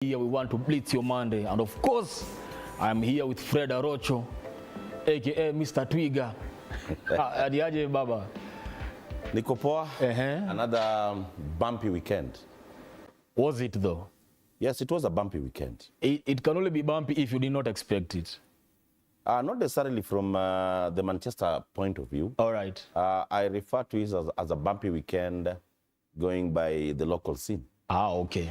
Here we want to blitz your Monday, and of course, I'm here with Fred Arocho, aka Mr. Twiga. Adiaje baba. Niko poa. Another bumpy weekend. Was it though? Yes, it was a bumpy weekend. It can only be bumpy if you did not expect it. Not necessarily from the Manchester point of view. All right. I refer to it as a bumpy weekend going by the local scene. Okay.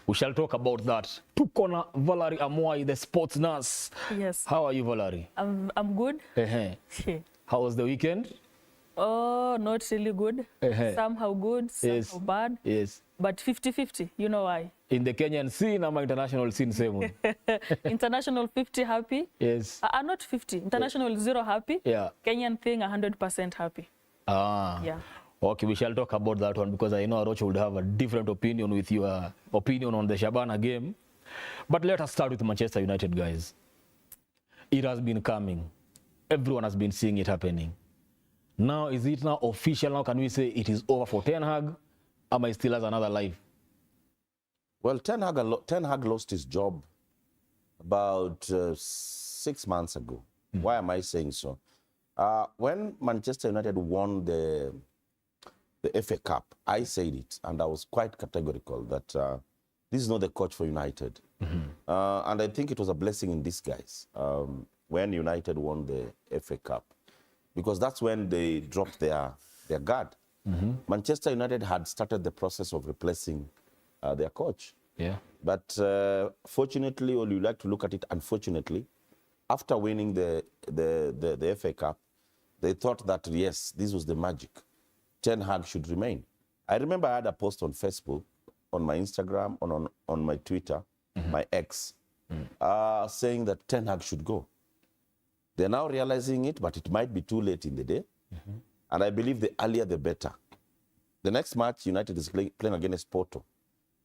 We shall talk about that. Tukona Valerie Amoy, the sports nurse. Yes. How are you, Valerie? I'm good. How was the weekend? Oh, not really good. Somehow good, somehow bad. Yes. But 50-50. You know why? In the Kenyan scene, or international scene, same. International 50 happy. Yes. Not 50. International 0 happy. Yeah. Kenyan thing 100% happy. Yeah. Okay, we shall talk about that one because I know Arocho would have a different opinion with your opinion on the Shabana game. But let us start with Manchester United, guys. It has been coming. Everyone has been seeing it happening. Now, is it now official? Now, can we say it is over for Ten Hag? Am I still has another life? Well, Ten Hag lost his job about 6 months ago. Why am I saying so? When Manchester United won the FA Cup, I said it, and I was quite categorical that this is not the coach for United. And I think it was a blessing in disguise when United won the FA Cup, because that's when they dropped their guard. Manchester United had started the process of replacing their coach. Yeah. But fortunately, or you like to look at it unfortunately, after winning the FA Cup, they thought that, yes, this was the magic. Ten Hag should remain. I remember I had a post on Facebook, on my Instagram, on my Twitter, my ex, saying that Ten Hag should go. They're now realizing it, but it might be too late in the day. And I believe the earlier the better. The next match, United is playing against Porto.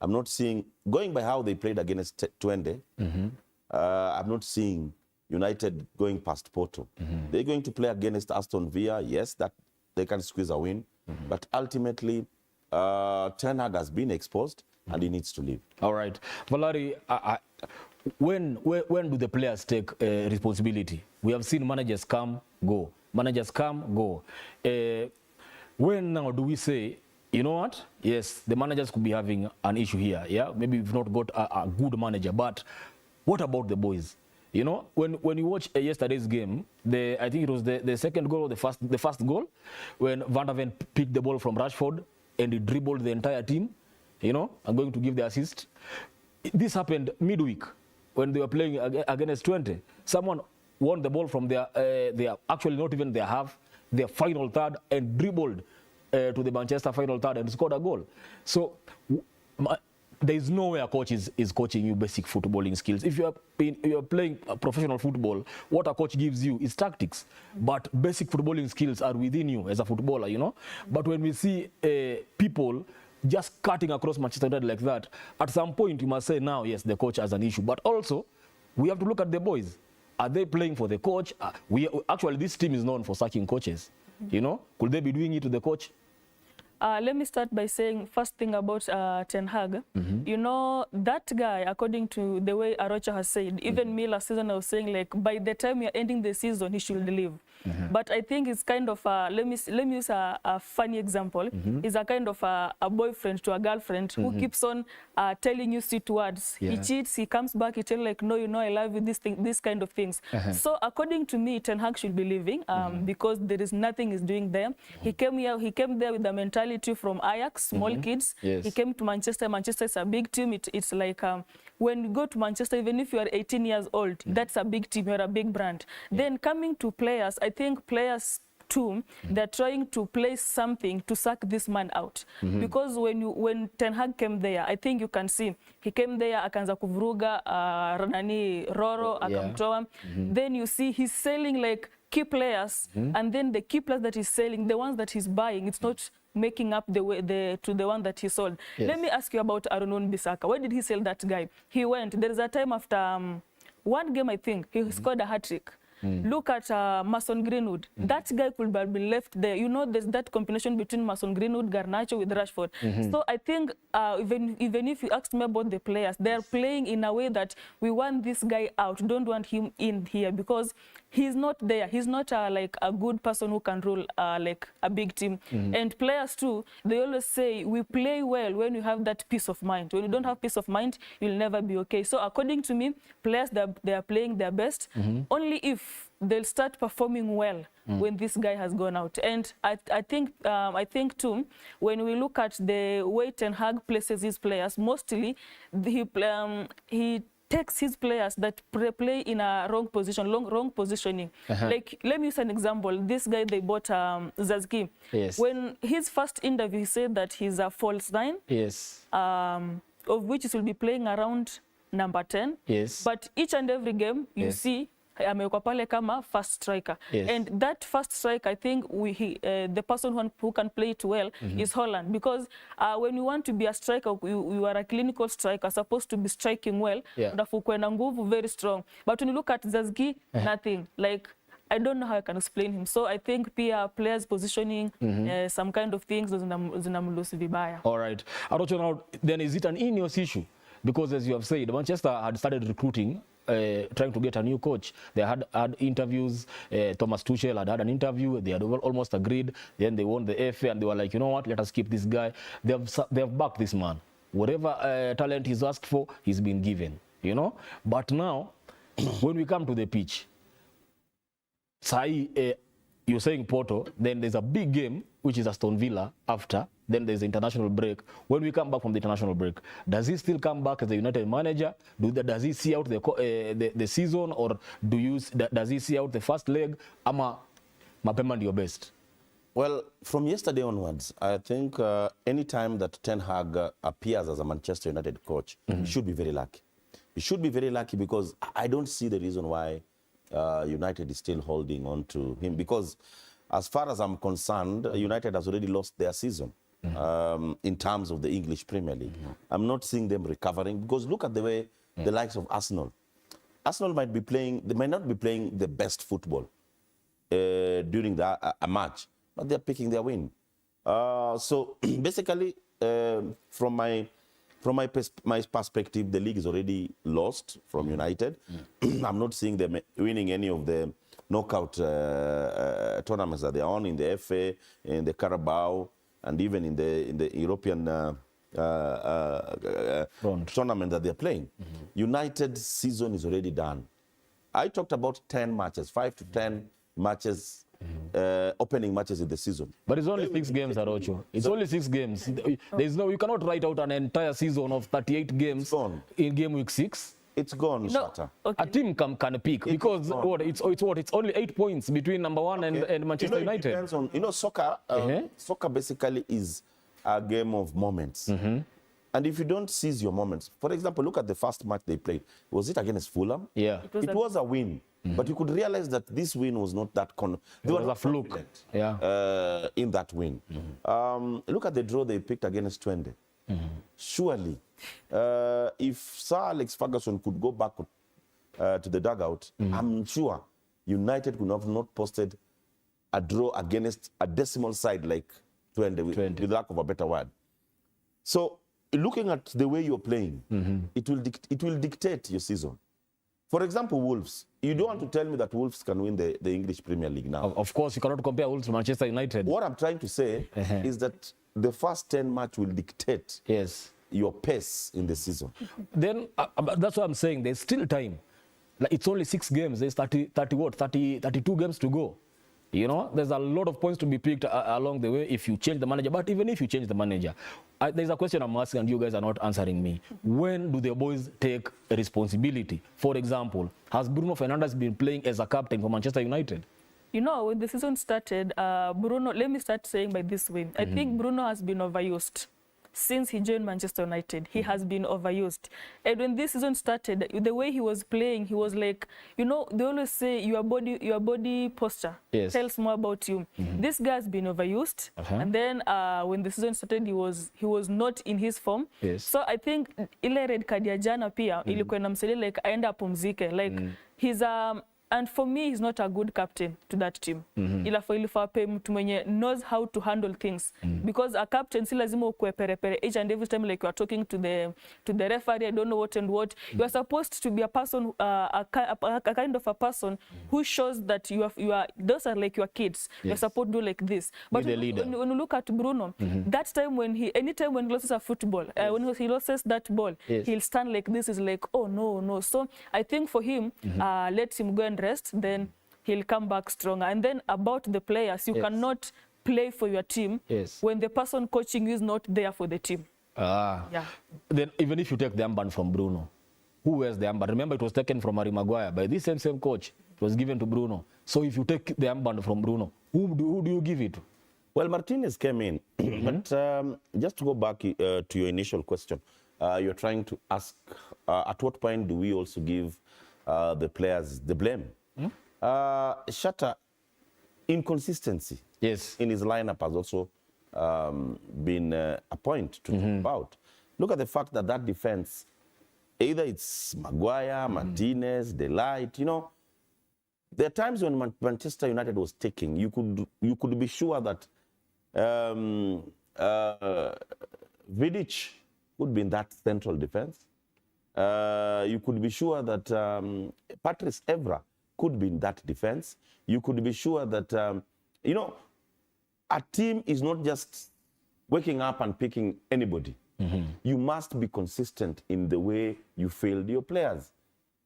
I'm not seeing, going by how they played against Twente, I'm not seeing United going past Porto. They're going to play against Aston Villa. Yes, that they can squeeze a win. But ultimately, Ten Hag has been exposed and he needs to leave. All right. Valerie, when do the players take responsibility? We have seen managers come, go. Managers come, go. When now do we say, you know what? Yes, the managers could be having an issue here. Yeah, maybe we've not got a good manager. But what about the boys? You know, when you watch yesterday's game, I think it was the second goal or the first goal, when Van der Ven picked the ball from Rashford and he dribbled the entire team. You know, I'm going to give the assist. This happened midweek when they were playing against Twente. Someone won the ball from their actually not even their half, their final third, and dribbled to the Manchester final third and scored a goal. So there is no way a coach is coaching you basic footballing skills. If you are playing professional football, what a coach gives you is tactics. But basic footballing skills are within you as a footballer, you know. But when we see people just cutting across Manchester United like that, at some point you must say, now, yes, the coach has an issue. But also, we have to look at the boys. Are they playing for the coach? Actually, this team is known for sacking coaches. You know, could they be doing it to the coach? Let me start by saying, first thing about Ten Hag, you know, that guy, according to the way Arocha has said, even me last season I was saying, like, by the time you're ending the season, he should leave. But I think it's kind of, let me use a funny example. It's a kind of a boyfriend to a girlfriend who keeps on telling you sweet words. He cheats, he comes back, he tells like, no, you know, I love you, this kind of things. So according to me, Ten Hag should be leaving because there is nothing he's doing there. He came there with the mentality from Ajax, small kids. He came to Manchester. Manchester is a big team. It's like when you go to Manchester, even if you are 18 years old, that's a big team. You're a big brand. Then coming to players, I think players too, they're trying to play something to suck this man out. Because when Ten Hag came there, I think you can see he came there, akaanza kuvuruga Roro, akamtoa. Then you see he's selling like key players, and then the key players that he's selling, the ones that he's buying, it's not making up to the one that he sold. Let me ask you about Aaron Wan-Bissaka. Why did he sell that guy? He went. There is a time after one game, I think, he scored a hat-trick. Look at Mason Greenwood. That guy could have been left there. You know, there's that combination between Mason Greenwood, Garnacho with Rashford. So I think even if you asked me about the players, they're playing in a way that we want this guy out, don't want him in here, because he's not there. He's not like a good person who can rule like a big team. And players too, they always say we play well when you have that peace of mind. When you don't have peace of mind, you'll never be okay. So according to me, players, they are playing their best only if they'll start performing well when this guy has gone out. And I think too, when we look at the way Ten Hag places his players, mostly he takes his players that play in a wrong position, wrong positioning. Like, let me use an example. This guy they bought, Zazki. Yes. When his first interview, he said that he's a false nine. Yes. Of which he will be playing around number 10. Yes. But each and every game, you see, amewekwa pale kama first striker. Yes. And that first striker, I think the person who can play it well is Holland. Because when you want to be a striker, you are a clinical striker, supposed to be striking well. Unafukwenda nguvu, very strong. But when you look at Zazki, nothing. Like, I don't know how I can explain him. So I think players positioning, some kind of things, zinamlusu vibaya. All right. Arocho, now, then is it an Ineos issue? Because as you have said, Manchester had started recruiting, trying to get a new coach. They had interviews. Thomas Tuchel had an interview. They had almost agreed. Then they won the FA and they were like, you know what, let us keep this guy. They have backed this man. Whatever talent he's asked for, he's been given, you know. But now, when we come to the pitch, you're saying Porto, then there's a big game, which is Aston Villa after. Then there's the international break. When we come back from the international break, does he still come back as a United manager? Does he see out the season, or does he see out the first leg? Ama mapema ndio best? Well, from yesterday onwards, I think any time that Ten Hag appears as a Manchester United coach, he should be very lucky. He should be very lucky, because I don't see the reason why United is still holding on to him, because as far as I'm concerned, United has already lost their season in terms of the English Premier League. I'm not seeing them recovering, because look at the way the likes of Arsenal might be playing, they might not be playing the best football during a match, but they're picking their win. So basically, from my perspective, the league is already lost from United. I'm not seeing them winning any of the knockout tournaments that they're on, in the FA, in the Carabao, and even in the European tournament that they're playing. United's season is already done. I talked about 10 matches, 5 to 10 matches, opening matches in the season. But it's only 6 games, Arocho. It's only 6 games. You cannot write out an entire season of 38 games in game week 6. It's gone, Shata. A team can pick, because it's only 8 points between number 1 and Manchester United. It depends on, soccer. Soccer basically is a game of moments. And if you don't seize your moments, for example, look at the first match they played. Was it against Fulham? Yeah. It was a win. But you could realize that this win was not that It was a fluke. In that win. Look at the draw they picked against Twente. Surely, if Sir Alex Ferguson could go back to the dugout, I'm sure United could have not posted a draw against a decimal side like Twente, with lack of a better word. So, looking at the way you're playing, it will dictate your season. For example, Wolves. You don't want to tell me that Wolves can win the English Premier League now. Of course, you cannot compare Wolves to Manchester United. What I'm trying to say is that the first 10 match will dictate your pace in the season. Then that's what I'm saying. There's still time. Like, it's only 6 games. There's 32 games to go. You know, there's a lot of points to be picked along the way if you change the manager. But even if you change the manager, there's a question I'm asking and you guys are not answering me. When do the boys take responsibility? For example, has Bruno Fernandes been playing as a captain for Manchester United? You know, when the season started, Bruno, let me start saying by this way. I think Bruno has been overused. Since he joined Manchester United, he has been overused. And when this season started, the way he was playing, he was like, you know, they always say your body posture tells more about you. This guy has been overused. And then when the season started, he was not in his form. So I think ile red card ya jana pia ilikuwa inamsaidia like aenda apumzike. Like he's And for me, he's not a good captain to that team. Ilafaa pay mtu mwenye knows how to handle things. Because a captain si lazima ukue pere each and every time like you are talking to the referee, I don't know what and what. You are supposed to be a person, a kind of a person who shows that you are those are like your kids. Yes. You're supposed to do like this. But when you look at Bruno, that time anytime when he loses a football, when he loses that ball, he'll stand like this, is like, oh no. So I think for him, let him go and rest, then he'll come back stronger. And then about the players, you cannot play for your team when the person coaching you is not there for the team. Then even if you take the armband from Bruno, who wears the armband? Remember, it was taken from Harry Maguire by this same coach. It was given to Bruno. So if you take the armband from Bruno, who do you give it to? Well, Martinez came in, but just to go back to your initial question, you're trying to ask at what point do we also give the players the blame? Shatta, inconsistency in his lineup has also been a point to talk about. Look at the fact that defense, either it's Maguire, Martinez, Delight, you know, there are times when Manchester United was taking, you could be sure that Vidic would be in that central defense. You could be sure that Patrice Evra could be in that defense. You could be sure that, you know, a team is not just waking up and picking anybody. You must be consistent in the way you field your players.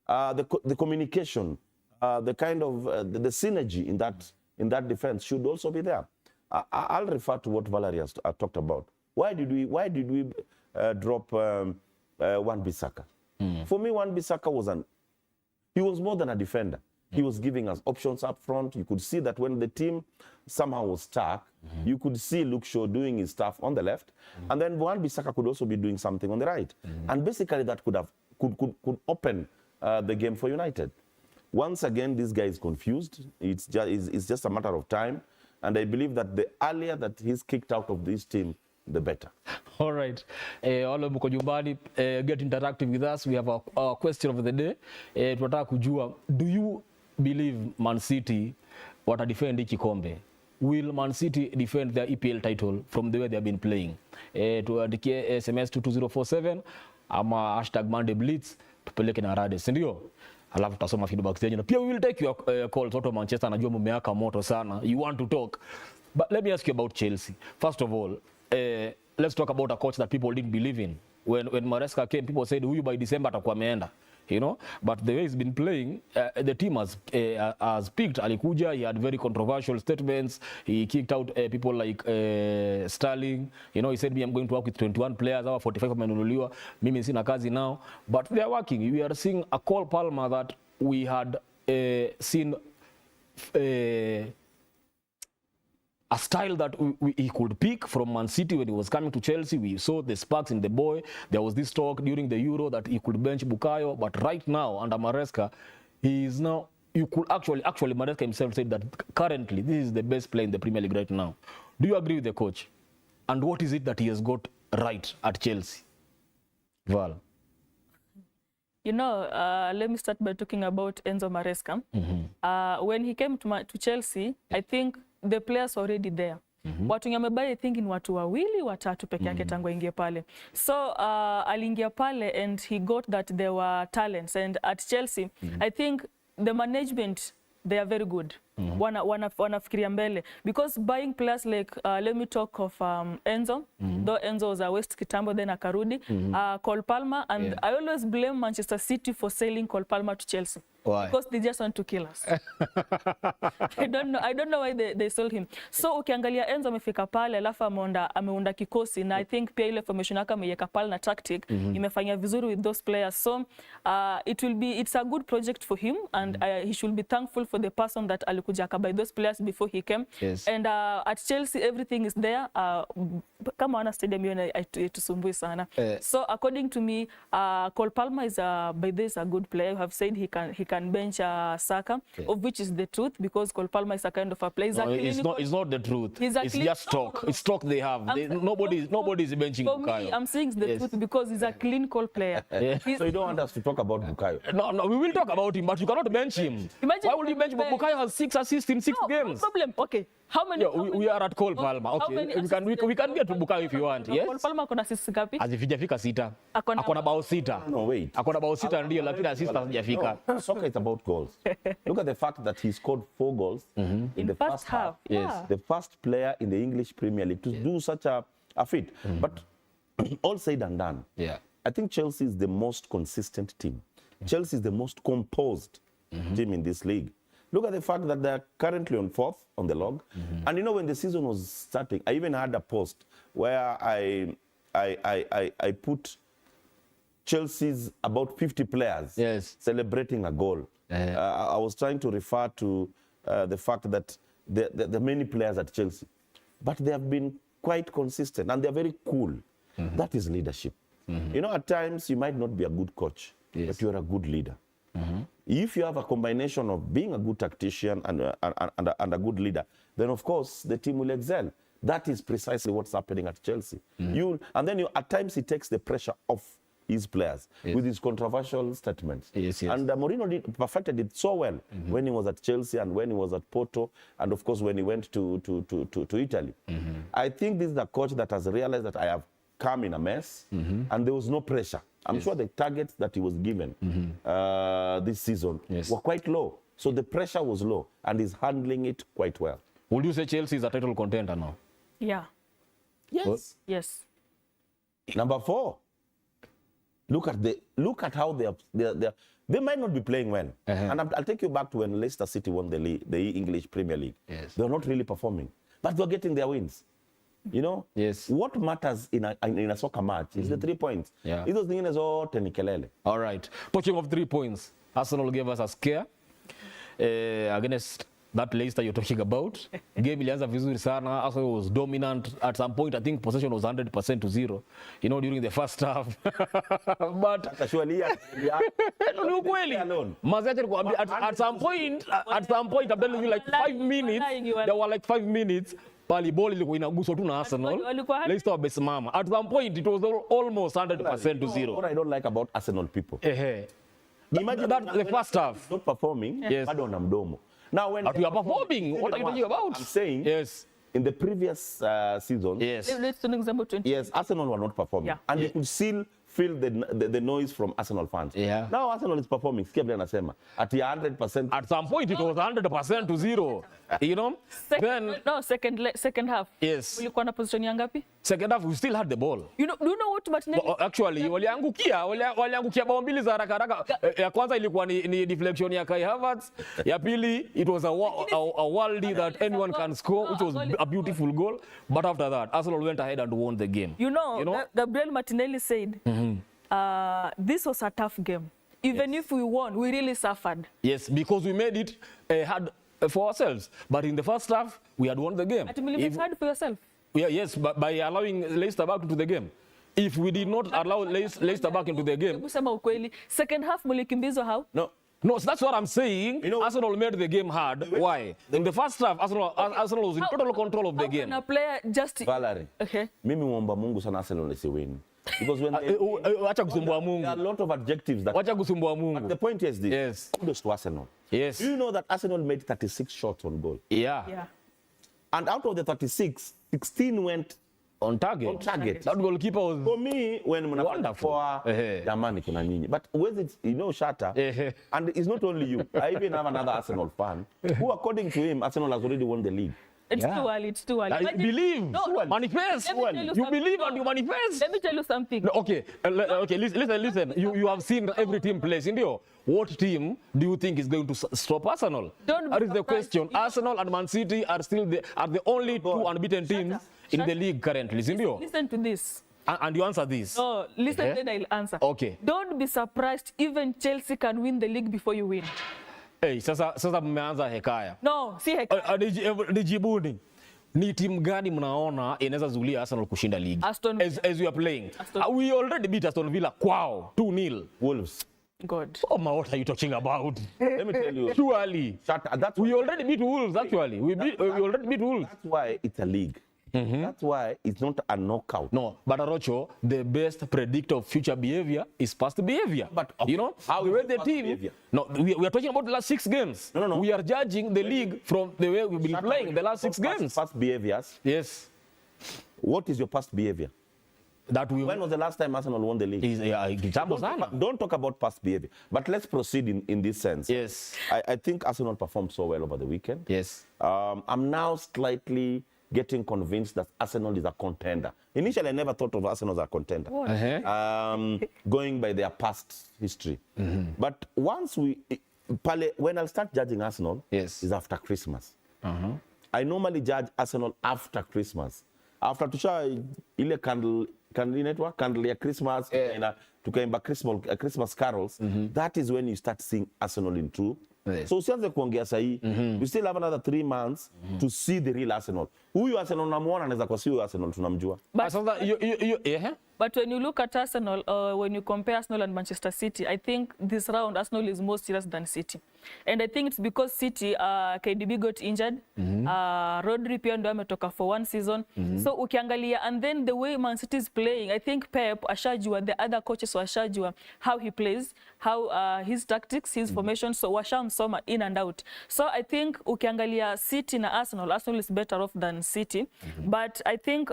The communication, the kind of the synergy in that defense should also be there. I'll refer to what Valerie has talked about. Why did we drop Wan-Bissaka? For me, Wan-Bissaka was more than a defender. He was giving us options up front. You could see that when the team somehow was stuck, you could see Luke Shaw doing his stuff on the left, and then Wan-Bissaka could also be doing something on the right. And basically that could open the game for United. Once again, this guy is confused. It's just a matter of time. And I believe that the earlier that he's kicked out of this team, the better. All right. All mko nyumbani, get interactive with us. We have a question of the day. Tunataka kujua, do you believe Man City wata defend kikombe? Will Man City defend their EPL title from the way they have been playing? Tuandikie SMS 22047 ama #Monday Blitz tupeleke na rade, si ndio? Alafu tutasoma feedback zenyu. Pia we will take your calls. Watu wa Manchester najua mumeaka moto sana. You want to talk. But let me ask you about Chelsea. First of all, let's talk about a coach that people didn't believe in. When Maresca came, people said, huyu by December atakuwa ameenda. You know, but the way he's been playing, the team has picked. Alikuja, he had very controversial statements. He kicked out people like Sterling. You know, he said, I'm going to work with 21 players. Our 45 amenunuliwa. Mimi sina kazi now. But they are working. We are seeing a Cole Palmer that we had seen a style that he could pick from Man City when he was coming to Chelsea. We saw the sparks in the boy. There was this talk during the Euro that he could bench Bukayo, but right now under Maresca, he is now. You could actually Maresca himself said that currently this is the best player in the Premier League right now. Do you agree with the coach? And what is it that he has got right at Chelsea? Val. You know, let me start by talking about Enzo Maresca. When he came to Chelsea, I think the players were already there. Watu ngamebaya, I think in watu wawili watatu peke yake tangu aingie pale. So aliingia pale and he got that there were talents, and at Chelsea I think the management, they are very good. Wanafikiria mbele, because buying players like let me talk of Enzo, though Enzo was a West kitambo, then akarudi, Cole Palmer, and I always blame Manchester City for selling Cole Palmer to Chelsea. Why? Because they just want to kill us. I don't know why they sold him. So ukiangalia Enzo amefika pale, alafu ameunda kikosi, na I think pia ile formation yake ameiweka pale na tactic imefanya vizuri with those players. So it's a good project for him, and he should be thankful for the person that alikuwa alikuja akabuy those players before he came. Yes. And at Chelsea everything is there. Kama wana stadium hiyo itusumbui sana. So according to me, Cole Palmer is by this a good player. You have said he can bench Saka, of which is the truth, because Cole Palmer is a kind of a player. No, it's not the truth. It's just talk. It's talk they have. Nobody is benching Bukayo. Me, I'm saying the truth because he's a clinical player. So you don't want us to talk about Bukayo? No, we will talk about him, but you cannot bench him. Imagine why would you bench him? Bukayo has 6 assists in 6 games. No problem. Okay. How many? We are at Cole Palmer. Okay, we can get to Bukayo if you want. Yes. Cole Palmer akona assist ngapi? Hazijafika 6. Akona bao 6. No, wait. Akona bao 6 ndio, lakini assist hazijafika. No, soccer is about goals. Look at the fact that he scored 4 goals in the first half. Yes. Yeah. The first player in the English Premier League to do such a feat. But all said and done, I think Chelsea is the most consistent team. Chelsea is the most composed team in this league. Look at the fact that they're currently on 4th on the log. And you know, when the season was starting, I even had a post where I put Chelsea's about 50 players celebrating a goal. I was trying to refer to the fact that there are many players at Chelsea, but they have been quite consistent and they're very cool. That is leadership. You know, at times you might not be a good coach, but you're a good leader. If you have a combination of being a good tactician and a good leader, then of course the team will excel. That is precisely what's happening at Chelsea. At times he takes the pressure off his players with his controversial statements. And Mourinho perfected it so well when he was at Chelsea and when he was at Porto, and of course when he went to Italy. I think this is a coach that has realized that I have come in a mess and there was no pressure. I'm sure the targets that he was given this season were quite low. So the pressure was low and he's handling it quite well. Would you say Chelsea is a title contender now? Yeah. Yes. Yes. Number 4. Look at how they might not be playing well. And I'll take you back to when Leicester City won the English Premier League. They're not really performing, but they're getting their wins. You know, what matters in a soccer match is the 3 points. Hizo zingine zote ni kelele. All right. Talking of 3 points, Arsenal gave us a scare against that Leicester you're talking about. Game ilianza vizuri sana. Arsenal was dominant. At some point, I think possession was 100% to 0. You know, during the first half. But actually, no kweli. At some point, I'm telling you, like 5 minutes. There were like 5 minutes. Pali ball ilikuwa inaguswa tu na Arsenal. Leicester wamesimama. At some point, it was almost 100% to 0. What I don't like about Arsenal people. Imagine that the first half. Not performing, bado wana mdomo. Now when we are performing, what are you talking about? I'm saying, in the previous season, let's an example 20. Yes, Arsenal were not performing, and you could still feel the noise from Arsenal fans. Now Arsenal is performing. At 100%. At some point, it was 100% to 0. You know. Second half. Yes. Ulikuwa na position ya ngapi? Second half, we still had the ball. Do you know what Martinelli? Actually, waliangukia bao mbili za haraka. Ya kwanza ilikuwa ni deflection ya Kai Havertz. Ya pili, it was a worldie that anyone can score, which was a beautiful goal. But after that, Arsenal went ahead and won the game. You know? Gabriel Martinelli said, this was a tough game. Even if we won, we really suffered. Yes, because we made it hard for ourselves. But in the first half, we had won the game. It's hard for yourself. Yes, but by allowing Leicester back into the game. If we did not allow Leicester back into the game. Second half, mulikimbizwa how? No, so that's what I'm saying. You know, Arsenal made the game hard. Why? In the first half, Arsenal was in total control of the game. A player just... Valerie, mimi muomba Mungu sana Arsenal isiwin. Because when there are a lot of adjectives that... But the point is this. Yes. Kudos to Arsenal. Yes. Do you know that Arsenal made 36 shots on goal? Yeah. And out of the 36, 16 went on target. That goalkeeper was... For me, when wonderful. Jamani kuna nyinyi. But when it's, you know, Shatta, and it's not only you. I even have another Arsenal fan who, according to him, Arsenal has already won the league. It's too early. It's too early. Believe. Manifest. You believe and you manifest. Let me tell you something. No, okay, listen. You have seen every team plays. What team do you think is going to stop Arsenal? That is the question. Arsenal and Man City are still the only two unbeaten teams in the league currently. Listen to this. And you answer this. No, listen, then I'll answer. Okay. Don't be surprised even Chelsea can win the league before you win. Hey, sasa mmeanza hekaya. No, si hekaya. Nijibuni. Ni timu gani mnaona inaweza zulia Arsenal kushinda ligi? Aston Villa. As we are playing. We already beat Aston Villa kwao 2-0. Wolves. God. Oh, ma, what are you talking about? Let me tell you. Surely. We already beat Wolves, actually. We already beat Wolves. That's why it's a league. That's why it's not a knockout. No, but Arocho, the best predictor of future behavior is past behavior. But okay, you know, how the is way it the past team. behavior? No, we are talking about the last 6 games. No. We are judging the league from the way we've been playing the last 6 games. Past behaviors. Yes. What is your past behavior? When was the last time Arsenal won the league? Don't talk about past behavior. But let's proceed in this sense. Yes. I think Arsenal performed so well over the weekend. Yes. I'm now slightly getting convinced that Arsenal is a contender. Initially, I never thought of Arsenal as a contender. Going by their past history. But once when I'll start judging Arsenal, is after Christmas. I normally judge Arsenal after Christmas. After tusha ile candle ya Christmas, tukaimba Christmas carols, that is when you start seeing Arsenal in true. Yes. So usianze kuongea sahi. We still have another 3 months to see the real Arsenal. Huyu Arsenal unamuona anaweza kwa si huyu Arsenal tunamjua. But when you look at Arsenal, when you compare Arsenal and Manchester City, I think this round Arsenal is more serious than City. And I think it's because City, KDB got injured, Rodri pia ndo ametoka for 1 season. So ukiangalia, and then the way Man City is playing, I think Pep ashajua, the other coaches washajua how he plays, how his tactics, his formation, so washamsoma in and out. So I think ukiangalia City na Arsenal is better off than City. But I think,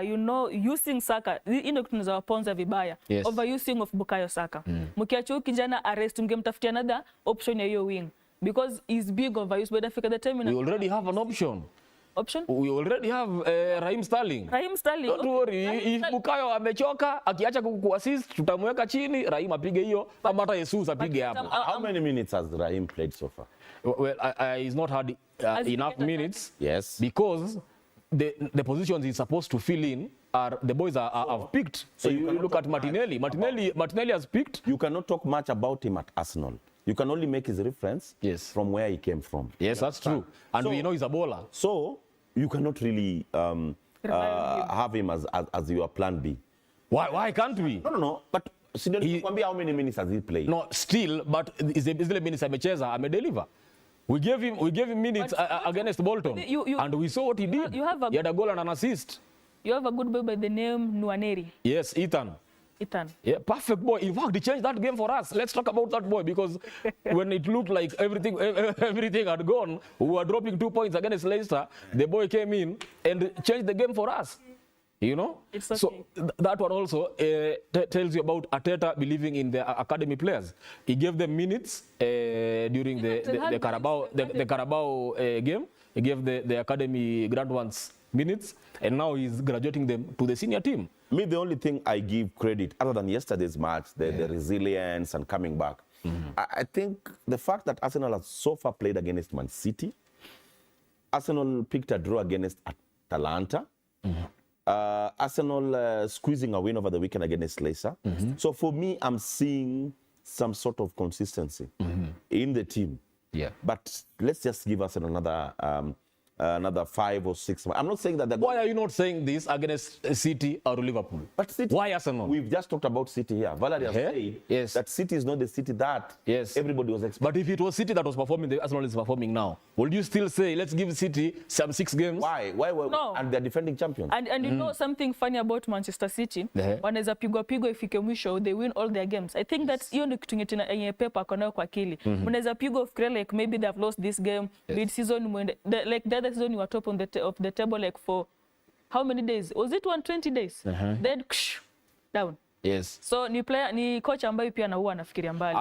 you know, using Saka, tunaweza waponza vibaya. Overusing of Bukayo Saka. Mkiacha kijana arrest, mngemtafutia another option ya hiyo wing because he's big overused. But after the time we already have an option. We already have Raheem Sterling. Don't worry, if Bukayo amechoka akiacha kuassist tutamweka chini, Raheem apige hiyo ama hata Jesus apige hapo. How many minutes has Raheem played so far? Well, he's not had enough minutes. Yes. Because the positions he's supposed to fill in are the boys have picked. So you look at Martinelli. Martinelli has picked. You cannot talk much about him at Arsenal. You can only make his reference from where he came from. Yes, that's true. And so, we know he's a bowler. So you cannot really have him as your plan B. Why can't we? No. But how many minutes has he played? No, still, but is the minutes amecheza amedeliver. We gave him minutes against Bolton, and we saw what he did. He had a goal and an assist. You have a good boy by the name Nwaneri. Yes, Ethan. Yeah, perfect boy. In fact, he changed that game for us. Let's talk about that boy because when it looked like everything had gone, we were dropping 2 points against Leicester. The boy came in and changed the game for us. You know? It's okay. So that one also tells you about Arteta believing in the academy players. He gave them minutes during the Carabao game. He gave the academy grad ones minutes, and now he's graduating them to the senior team. Me, the only thing I give credit, other than yesterday's match, the resilience and coming back, I think the fact that Arsenal has so far played against Man City, Arsenal picked a draw against Atalanta, Arsenal squeezing a win over the weekend against Leicester. So for me, I'm seeing some sort of consistency in the team. Yeah. But let's just give Arsenal another 5 or 6 months. I'm not saying that. Why are you not saying this against City or Liverpool? But City, why Arsenal? We've just talked about City here. Valerie said that City is not the City that everybody was expecting. But if it was City that was performing, the Arsenal is performing now. Would you still say, let's give City some 6 games? Why? No. And they're defending champions. And you know something funny about Manchester City? Wanaweza pigwa ifike mwisho, they win all their games. I think that's hiyo ndio kitu yenye Pep akonayo kwa akili. Mnaweza pigwa ufikire like maybe they have lost this game mid season, like the other season you were top of the table like for how many days? Was it 120 days? Then down. Yes. So ni coach ambaye pia na huwa anafikiria mbali.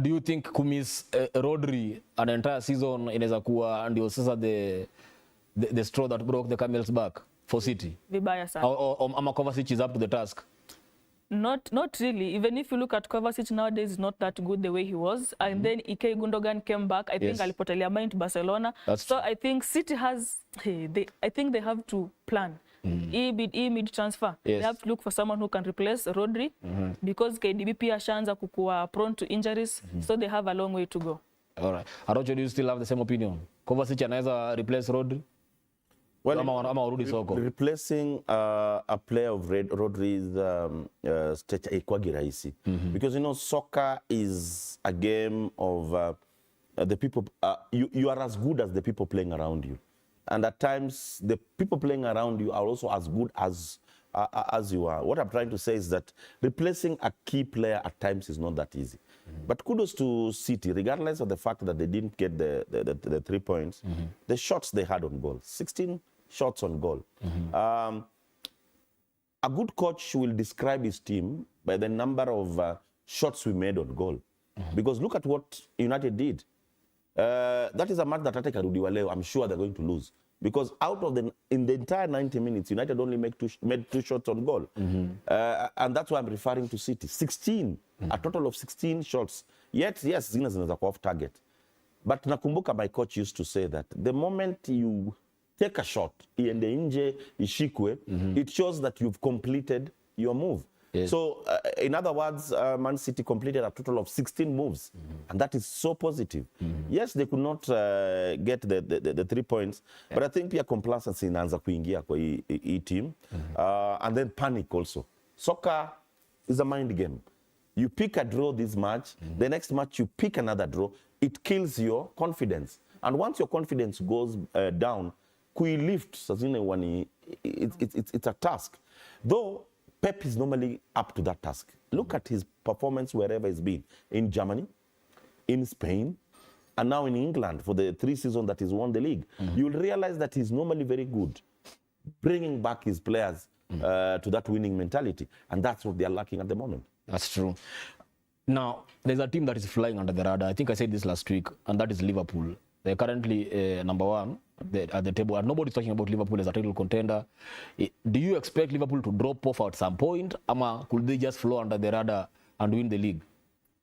Do you think kumiss Rodri an entire season inaweza kuwa ndio sasa the straw that broke the camel's back for City? Vibaya sana. Ama Kovacic is up to the task? Not really. Even if you look at Kovacic nowadays, is not that good the way he was. And then Ike Gundogan came back. I think alipotelea mind Barcelona. So I think City has, I think they have to plan. Mid transfer. They have to look for someone who can replace Rodri because KDB pia ashaanza kukua prone to injuries. So they have a long way to go. All right. Arocho, do you still have the same opinion? Kovacic anaweza replace Rodri? Well, ama urudi soko? Replacing a player of Rodri's stature ikwagi rahisi. Because, you know, soccer is a game of the people, you are as good as the people playing around you. And at times, the people playing around you are also as good as you are. What I'm trying to say is that replacing a key player at times is not that easy. But kudos to City, regardless of the fact that they didn't get the 3 points, the shots they had on goal, 16 shots on goal. A good coach will describe his team by the number of shots we made on goal. Because look at what United did. That is a match that Atletico leo, I'm sure they're going to lose. Because in the entire 90 minutes, United only made 2 shots on goal. And that's why I'm referring to City. 16, a total of 16 shots. Yet, yes, Zina is off target. But nakumbuka, my coach used to say that the moment you take a shot, and the inje ishikwe, it shows that you've completed your move. Yes. So, in other words, Man City completed a total of 16 moves, and that is so positive. Yes, they could not get the 3 points, but I think pia complacency inaanza kuingia kwa hii team, and then panic also. Soccer is a mind game. You pick a draw this match, the next match you pick another draw, it kills your confidence. And once your confidence goes down, lift, it's a task. Though Pep is normally up to that task. Look at his performance wherever he's been. In Germany, in Spain, and now in England for the 3 seasons that he's won the league. You'll realize that he's normally very good, bringing back his players to that winning mentality. And that's what they're lacking at the moment. That's true. Now, there's a team that is flying under the radar. I think I said this last week, and that is Liverpool. They're currently number 1 at the table, and nobody's talking about Liverpool as a title contender. Do you expect Liverpool to drop off at some point, or could they just flow under the radar and win the league?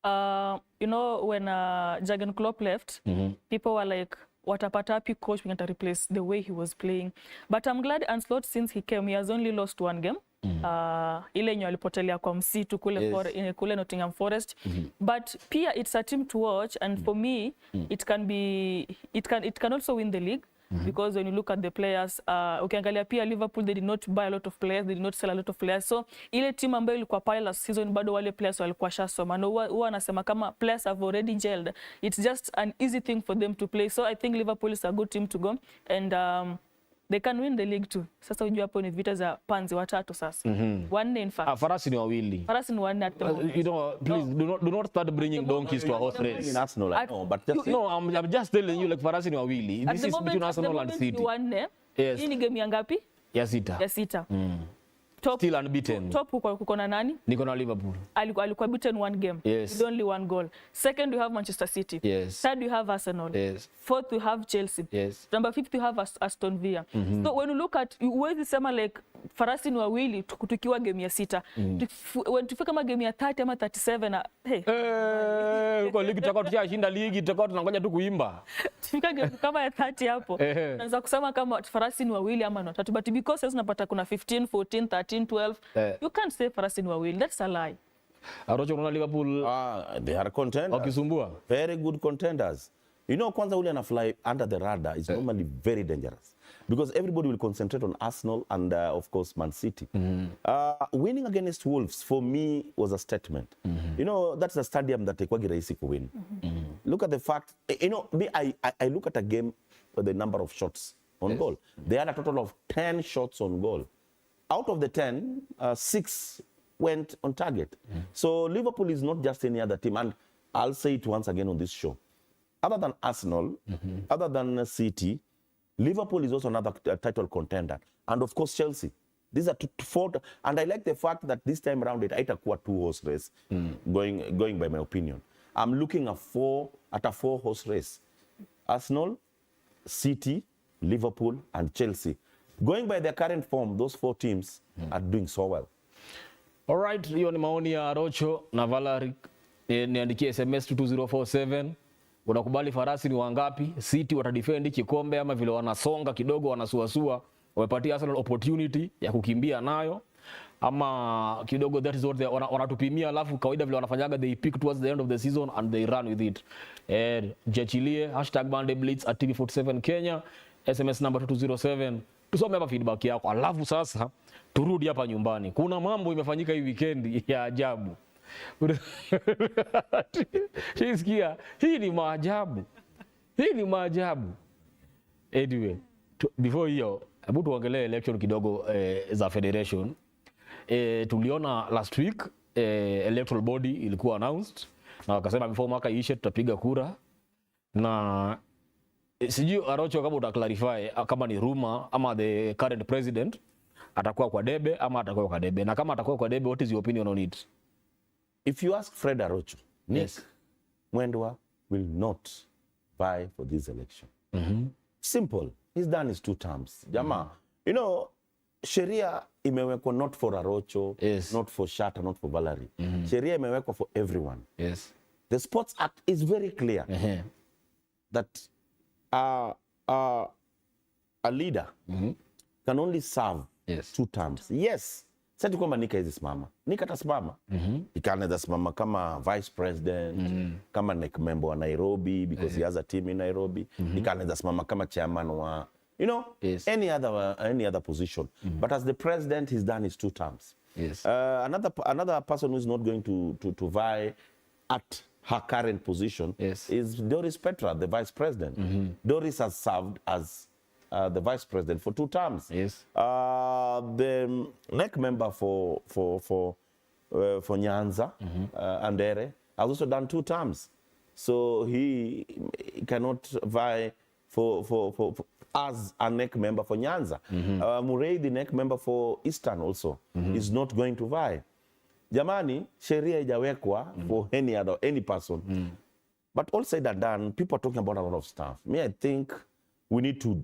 You know, when Jurgen Klopp left, people were like, what a patapi coach, we're going to replace the way he was playing. But I'm glad Ancelotti, since he came, he has only lost 1 game. Ile yenye walipotelea kwa msitu kule kule Nottingham Forest. But pia it's a team to watch, and for me it can also win the league. Because when you look at the players, ukiangalia pia Liverpool, they did not buy a lot of players, they did not sell a lot of players. So ile team ambayo ilikuwa pale last season, bado wale players walikuwa shasoma. No, huwa anasema kama players have already gelled, it's just an easy thing for them to play. So I think Liverpool is a good team to go, and they can win the league too. Sasa unajua hapo ni vita za panzi watatu sasa. 1 in fact. Farasi ni wawili. Farasi ni 1 at the moment. You know, please do not start bringing donkeys to a horse race. In Arsenal, I know, but just no, I'm just telling you, like Farasi ni wawili. This is between Arsenal and City. 1. Yes. Hii ni game ya ngapi? Ya sita. Ya sita. Top, still unbeaten. Top kuko na nani? Niko na Liverpool. Alikuwa beaten 1 game. Yes. With only 1 goal. Second, we have Manchester City. Yes. Third, we have Arsenal. Yes. Fourth, we have Chelsea. Yes. Number 5th, we have Aston Villa. So when you look at, huwezi sema like farasi ni wawili tukiwa game ya sita. When tufika kama game ya 30 ama 37, kwa ligi tutakuwa tushashinda ligi, tutakuwa tunangoja tu kuimba. Tufika game kama ya 30 hapo. Unaweza kusema kama farasi ni wawili ama ni watatu, but because sasa unapata kuna 15, 14, 13, 12. You can't say farasi ni wawili. That's a lie. Arocho, unaona Liverpool they are contenders. Wakisumbua. Very good contenders. You know, kwanza ule fly under the radar is normally very dangerous. Because everybody will concentrate on Arsenal and, of course, Man City. Winning against Wolves, for me, was a statement. You know, that's a stadium that ikwagi rahisi ku win. Look at the fact, you know, I look at a game with the number of shots on goal. They had a total of 10 shots on goal. Out of the 10, 6 went on target. So Liverpool is not just any other team. And I'll say it once again on this show. Other than Arsenal, other than City, Liverpool is also another title contender. And of course, Chelsea. These are 4. And I like the fact that this time around it haitakuwa 2-horse race, going by my opinion. I'm looking at a 4-horse race. Arsenal, City, Liverpool, and Chelsea. Going by their current form, those 4 teams are doing so well. All right, hiyo ni maoni ya Arocho na Valerie. Niandikie SMS 22047. Unakubali farasi ni wangapi? City watadefend kikombe ama vile wanasonga kidogo wanasuasua, wamepatia Arsenal opportunity ya kukimbia nayo? ama kidogo that is what they wanatupimia, alafu kawaida vile wanafanyaga they pick towards the end of the season and they run with it. Jechilie #Monday Blitz at TV47 Kenya, SMS number 2207. Tusome hapa feedback yako, alafu sasa turudi hapa nyumbani. Kuna mambo imefanyika hii weekend ya ajabu. Sikia, hii ni maajabu. Hii ni maajabu. Anyway, before hiyo, hebu tuongelee election kidogo za federation. Tuliona last week electoral body ilikuwa announced na wakasema before mwaka ishe tutapiga kura, na sijui Arocho kama utaclarify kama ni rumor ama the current president atakuwa kwa debe ama atakuwa kwa debe, na kama atakuwa kwa debe, what is your opinion on it? If you ask Fred Arocho, yes, Mwendwa will not vie for this election. Simple. He's done his 2 terms. Jama, you know, sheria imewekwa not for Arocho, yes, not for Shatta, not for Valerie. Sheria imewekwa for everyone. Yes. The Sports Act is very clear that a leader can only serve 2 terms. Yes. Sasa kwamba Nika hizi simama. Nika atasimama. Ikanaweza simama kama vice president, kama NEC member wa Nairobi because he has a team in Nairobi. Ikanaweza simama kama chairman wa, you know, any other position. But as the president, he's done his 2 terms. Yes. Another person who's not going to vie at her current position is Doris Petra, the vice president. Doris has served as the vice president for 2 terms. Yes. The NEC member for Nyanza, Andere, has also done 2 terms. So he cannot vie for as a NEC member for Nyanza. Murray, the NEC member for Eastern also, is not going to vie. Jamani, sheria haijawekwa for any person. But all said and done, people are talking about a lot of stuff. I think we need to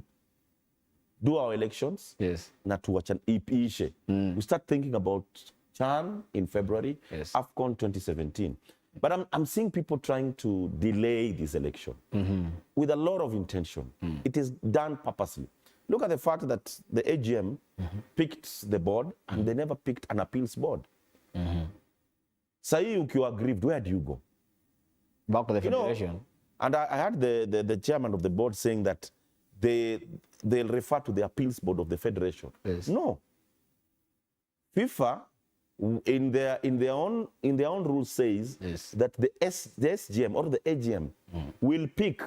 do our elections. Yes. Na tuwacha iishe. We start thinking about CHAN in February, AFCON 2017. But I'm seeing people trying to delay this election with a lot of intention. It is done purposely. Look at the fact that the AGM picked the board and they never picked an appeals board. Sahi ukiwa aggrieved, where do you go? Back to the federation. You know, and I heard the chairman of the board saying that they'll refer to the appeals board of the federation. Yes. No. FIFA in their own rules says that the SGM or the AGM will pick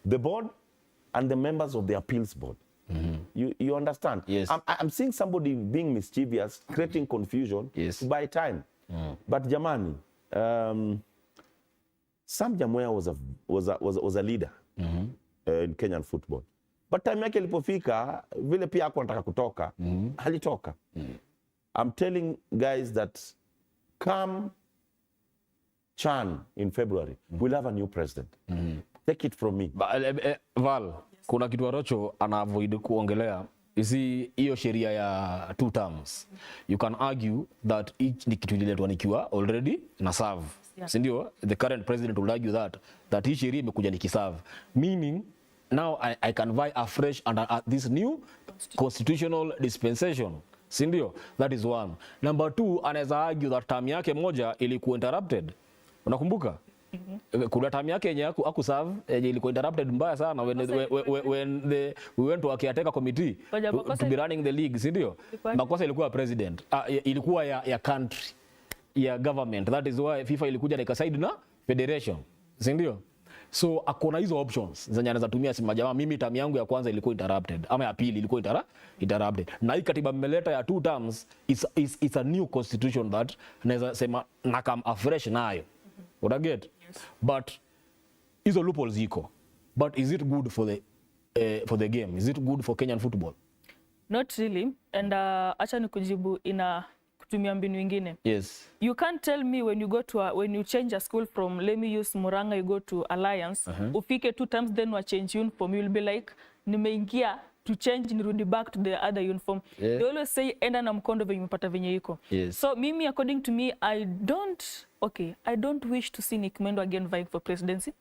the board and the members of the appeals board. You understand? Yes. I'm seeing somebody being mischievous, creating confusion to buy time. But jamani, Sam Jamwea was a leader in Kenyan football. But time yake ilipofika, vile pia hakuwa anataka kutoka, halitoka. I'm telling guys that come CHAN in February, we'll have a new president. Take it from me. Val, kuna kitu Arocho anaavoid kuongelea. Isi hiyo sheria ya 2 terms. You can argue that each ni kitu ililetwa nikiwa already na serve. Sindio? The current president will argue that hii sheria imekuja nikiserve. Meaning now I can vie afresh under this new constitutional dispensation. Sindio? That is one. Number 2, anaweza argue that term yake moja ilikuwa interrupted. Unakumbuka? Kuna term yake yenye hakuserve ilikuwa interrupted mbaya sana when we went to a caretaker committee to be running the league, sindio? Makosa ilikuwa president. Ilikuwa ya country, ya government. That is why FIFA ilikuja na ikasaidi na federation. Sindio? So akona hizo options zenye anaweza tumia sima jamaa, mimi term yangu ya kwanza ilikuwa interrupted ama ya pili ilikuwa interrupted. Na hii katiba mmeleta ya 2 terms is a new constitution that naweza sema na come afresh nayo. What I get? But hizo loopholes ziko. But is it good for the game? Is it good for Kenyan football? Not really. And acha nikujibu ina kutumia mbinu nyingine. Yes. You can't tell me when you go to when you change a school from, let me use Muranga, you go to Alliance, ufike 2 times then wa change uniform, you'll be like nimeingia to change nirudi back to the other uniform. They always say enda na mkondo venye umepata venye iko. So mimi, according to me, I don't wish to see Nick Mwendwa again vying for presidency.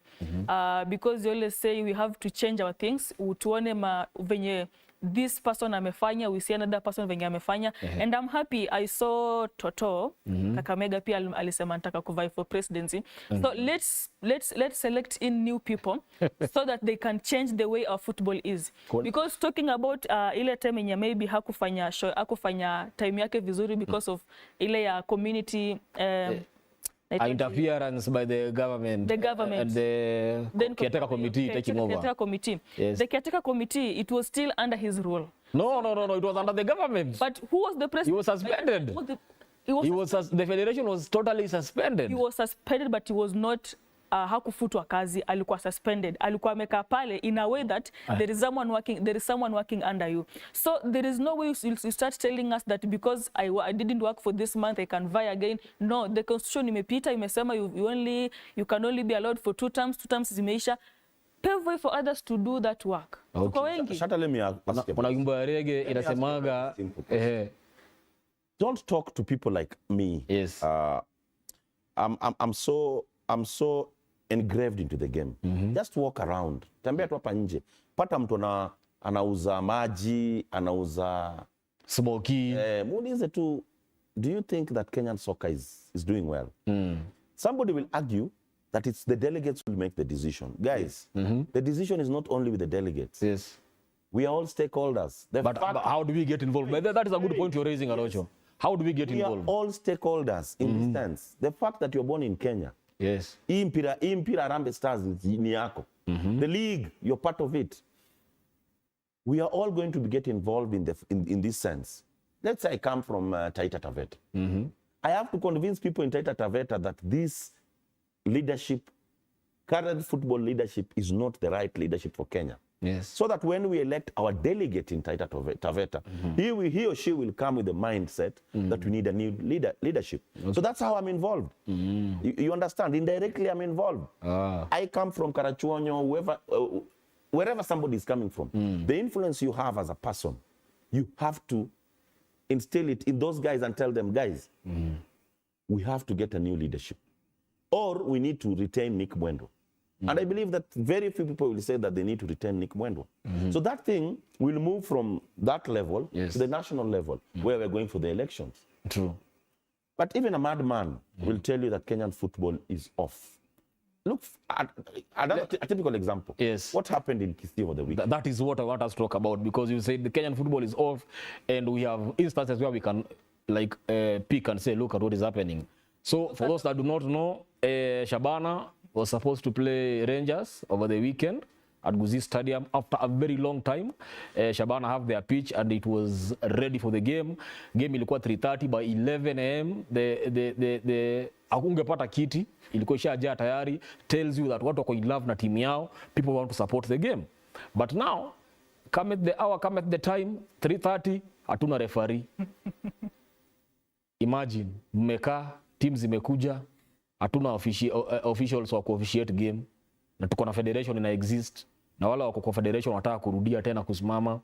Because they always say we have to change our things. Tuone venye this person amefanya, we see another person venye amefanya. And I'm happy I saw Toto Kakamega pia alisema nataka kuvai for presidency. So let's select in new people so that they can change the way our football is. Because talking about ile time yenye maybe hakufanya time yake vizuri because of ile ya community interference by the government. And the caretaker committee taking over. Yes. The caretaker committee, it was still under his rule. No, it was under the government. But who was the president? He was suspended. The federation was totally suspended. He was suspended, but he was not hakufutwa kazi, alikuwa suspended. Alikuwa amekaa pale in a way that there is someone working under you. So there is no way you start telling us that because I didn't work for this month I can vie again. No, the constitution imepita imesema you can only be allowed for 2 terms. 2 terms zimeisha. Pave way for others to do that work. Tuko wengi. Kuna wimbo ya reggae inasemaga don't talk to people like me. Yes. I'm so engraved into the game. Just walk around. Tembea tu hapa nje. Pata mtu anauza maji, anauza smoky. Muulize tu, do you think that Kenyan soccer is doing well? Somebody will argue that it's the delegates who will make the decision. Guys, the decision is not only with the delegates. Yes. We are all stakeholders. But how do we get involved? That is a good point you're raising, Arocho. How do we get involved? We are all stakeholders in this sense. The fact that you're born in Kenya. Yes. Impira Harambee Stars ni yako. The league, you're part of it. We are all going to get involved in this sense. Let's say I come from Taita Taveta. I have to convince people in Taita Taveta that this leadership, current football leadership, is not the right leadership for Kenya. Yes. So that when we elect our delegate in Taita Taveta, he or she will come with the mindset that we need a new leadership. Okay. So that's how I'm involved. You understand? Indirectly, I'm involved. I come from Karachuonyo, wherever somebody is coming from. The influence you have as a person, you have to instill it in those guys and tell them, guys, we have to get a new leadership. Or we need to retain Nick Mwendo. And I believe that very few people will say that they need to retain Nick Mwendo. So that thing will move from that level to the national level where we're going for the elections. True. But even a madman will tell you that Kenyan football is off. Look at a typical example. Yes. What happened in Kisii over the weekend? That is what I want us to talk about, because you said the Kenyan football is off and we have instances where we can pick and say, look at what is happening. So for those that do not know, Shabana was supposed to play Rangers over the weekend at Gusii Stadium after a very long time. Shabana have their pitch and it was ready for the game. Game ilikuwa 3:30, by 11 a.m. the hakungepata kiti, ilikuwa ishajaa tayari. Tells you that watu wako in love na timu yao, people want to support the game. But now, come at the hour, come at the time, 3:30, hatuna referee. Imagine, mmekaa, teams zimekuja, hatuna officials wa ku-officiate game, na tuko na federation ina exist, na wala wako kwa federation wanataka kurudia tena kusimama.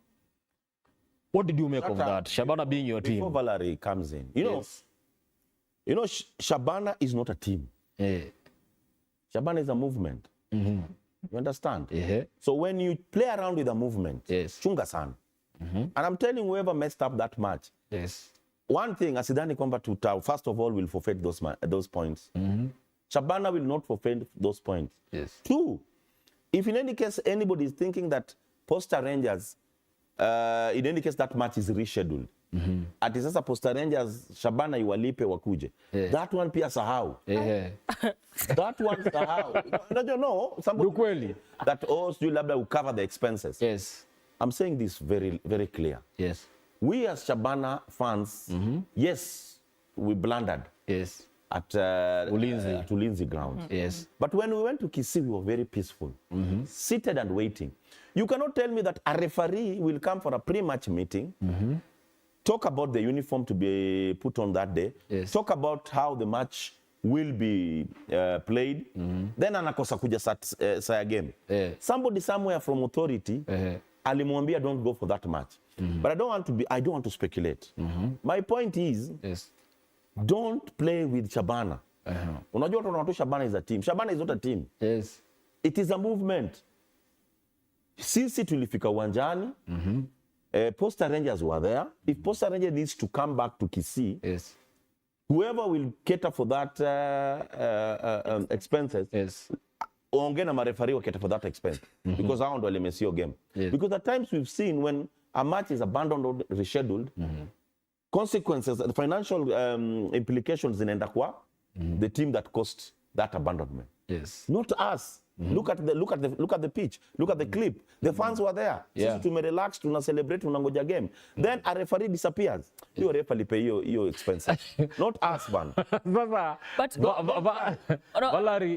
What did you make of that? Shabana being your team. Before Valerie comes in, you know, Shabana is not a team. Shabana is a movement. You understand? So when you play around with a movement, chunga sana. And I'm telling whoever messed up that match, one thing, asidhani kwamba first of all will forfeit those points. Shabana will not forfeit those points. Two, if in any case anybody is thinking that Posta Rangers, in any case that match is rescheduled, ati sasa Posta Rangers Shabana iwalipe wakuje, that one pia sahau. That one sahau. No, somebody that you labda will cover the expenses. I'm saying this very, very clear. We as Shabana fans, yes, we blundered at Ulinzi ground. But when we went to Kisii, we were very peaceful, seated and waiting. You cannot tell me that a referee will come for a pre-match meeting, talk about the uniform to be put on that day, talk about how the match will be played, then anakosa kuja saa game. Somebody somewhere from authority alimwambia don't go for that match. But I don't want to speculate. My point is, don't play with Shabana. Unajua watu Shabana is a team. Shabana is not a team. It is a movement. Sisi tulifika uwanjani, Posta Rangers were there. If Posta Rangers needs to come back to Kisii, Yes. whoever will cater for that expenses, Yes. ongea na marefari wa cater for that expense. Because hao ndo walimesi hiyo game. Yes. Because at times we've seen when a match is abandoned or rescheduled, consequences, the financial implications zinaenda kwa the team that caused that abandonment. Yes. Not us. Look at the pitch. Look at the clip. The fans were there. Yeah. Sisi tumerelax, tuna celebrate, tunangoja game. Then a referee disappears. Hiyo refa lipe hiyo expense. Not us, man. Sasa But-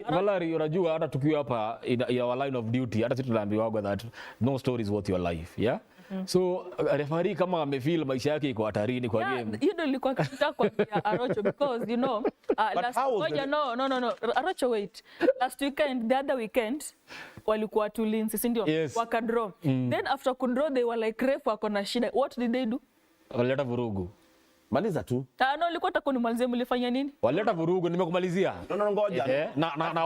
Valerie, unajua hata tukiwa hapa in our line of duty, hata sisi tunaambiwa that no story is worth your life, yeah? So referee kama amefeel maisha yake iko hatarini kwa game. hiyo ndio ilikuwa kitaka kwa Arocho because you know last how was no Arocho wait, last weekend, the other weekend walikuwa Tulinzi, si ndio? Yes. Wakadraw. Then after kudraw they were like ref wako na shida. What did they do? Waleta vurugu. Maliza tu. No, ilikuwa takunimalizie, mlifanya nini? Waleta vurugu, nimekumalizia. No, ngoja. Na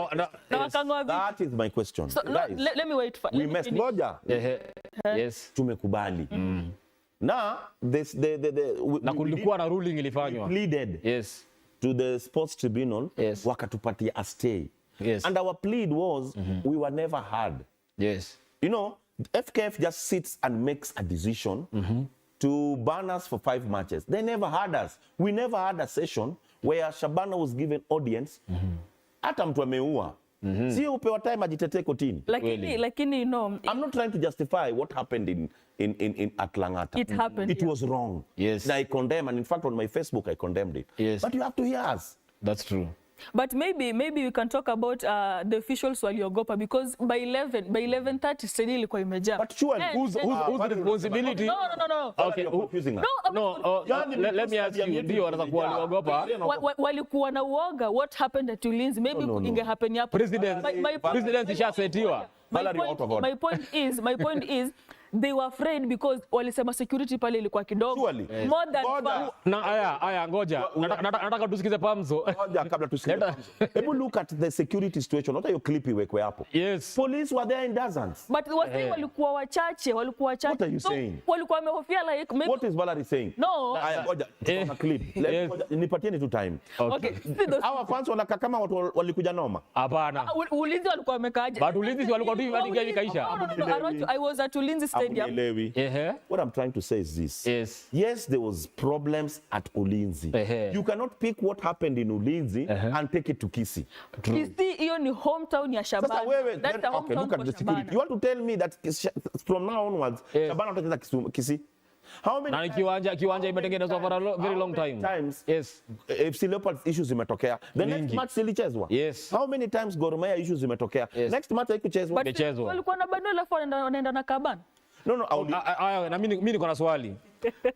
wakang'oa vipi? That is my question. So, no, Guys, let me wait for we must ngoja. Yes. Tumekubali. Now, Na kulikuwa na ruling ilifanywa. pleaded Yes. to the sports tribunal, Yes. wakatupatia a stay. Yes. And our plead was, we were never heard. Yes. You know, FKF just sits and makes a decision to ban us for 5 matches. They never heard us. We never had a session where Shabana was given audience. Hata mtu ameua. Sio upewa time ajitetee kotini. Lakini you know, I'm not trying to justify what happened in Atlangata. It happened, It yeah. was wrong. Yes. And I condemn, and in fact on my Facebook I condemned it. Yes. But you have to hear us. That's true. But maybe we can talk about the officials waliogopa because by 11:30 stadium ilikuwa imejaa. But surely, Whose responsibility? No. Okay. You're confusing us. Let me ask you, ndio wanaweza kuwa waliogopa. Walikuwa na uoga. What happened at Ulinzi? Maybe inge happen hapo. President ishasetiwa. My point is they were afraid because walisema security pale ilikuwa kidogo. Surely. More than Na aya ngoja. Nataka tusikize Pamzo. Ngoja kabla tusikie. Hebu look at the security situation. What are your clip iwekwe hapo? Yes. Police were there in dozens. but walikuwa wachache. What are you saying? Walikuwa wamehofia like maybe. What is Valerie saying? No. Aya, ngoja, tuna clip. Yes. Nipatieni tu time. Okay. See those. Hawa fans wanakaa kama watu walikuja noma. Hapana. Ulinzi walikuwa wamekaaje? But Ulinzi walikuwa tu hivi game ikaisha. No, I was at Ulinzi Stadium. What I'm trying to say is this. Yes, there was problems at Ulinzi. You cannot pick what happened in Ulinzi and take it to Kisii. Kisii hiyo ni hometown ya Shabana. Sasa wewe, That's the okay, look at the security. You want to tell me that from now onwards, Shabana utacheza Kisii? How many kiwanja imetengenezwa for a very long time. times Yes. FC Leopards issues zimetokea. The next match zilichezwa. Yes. How many times Gor Mahia issues zimetokea? Next match haikuchezwa. Imechezwa. Walikuwa na bando alafu wanaenda na Kabana. No, Na mimi niko na swali.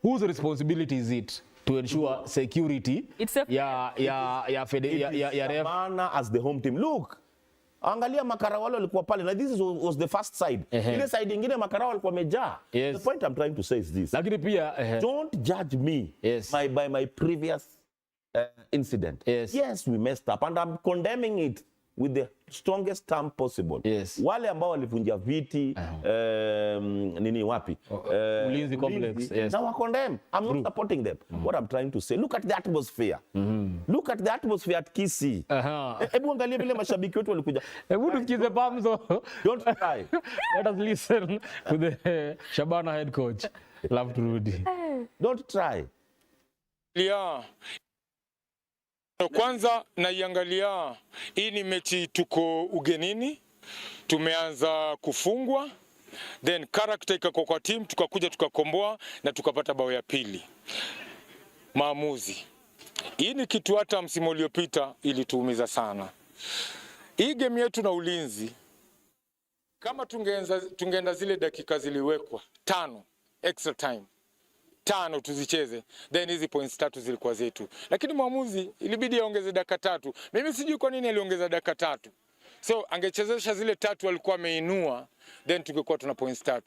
Whose responsibility is it to ensure security ya ref? Shabana as the home team. Look, angalia Makara wale walikuwa pale na this was the first side. Ile side nyingine Makara walikuwa wamejaa. Yes. The point I'm trying to say is this. Lakini pia Don't judge me by my previous incident. Yes, we messed up and I'm condemning it with the strongest term possible. Yes. Wale ambao walivunja viti nini wapi? Ulinzi complex. Yes. Now I condemn. I'm not supporting them. What I'm trying to say, look at the atmosphere. Look at the atmosphere at Kisii. Hebu angalia vile mashabiki wetu walikuja. Hebu tusikize Pamzo. Don't try. Let us listen to the Shabana head coach. Love to Rudy. Don't try. Yeah. Kwanza naiangalia hii ni mechi tuko ugenini, tumeanza kufungwa, then character ikako kwa team, tukakuja tukakomboa na tukapata bao ya pili. Maamuzi. Hii ni kitu hata msimu uliopita ilituumiza sana. Hii game yetu na Ulinzi, kama tungeenda zile dakika ziliwekwa 5 extra time 5 tuzicheze, then hizi points 3 zilikuwa zetu. Lakini mwamuzi ilibidi aongeze dakika 3. Mimi sijui kwa nini aliongeza dakika 3. So angechezesha zile 3 alikuwa ameinua, then tungekuwa tuna points 3.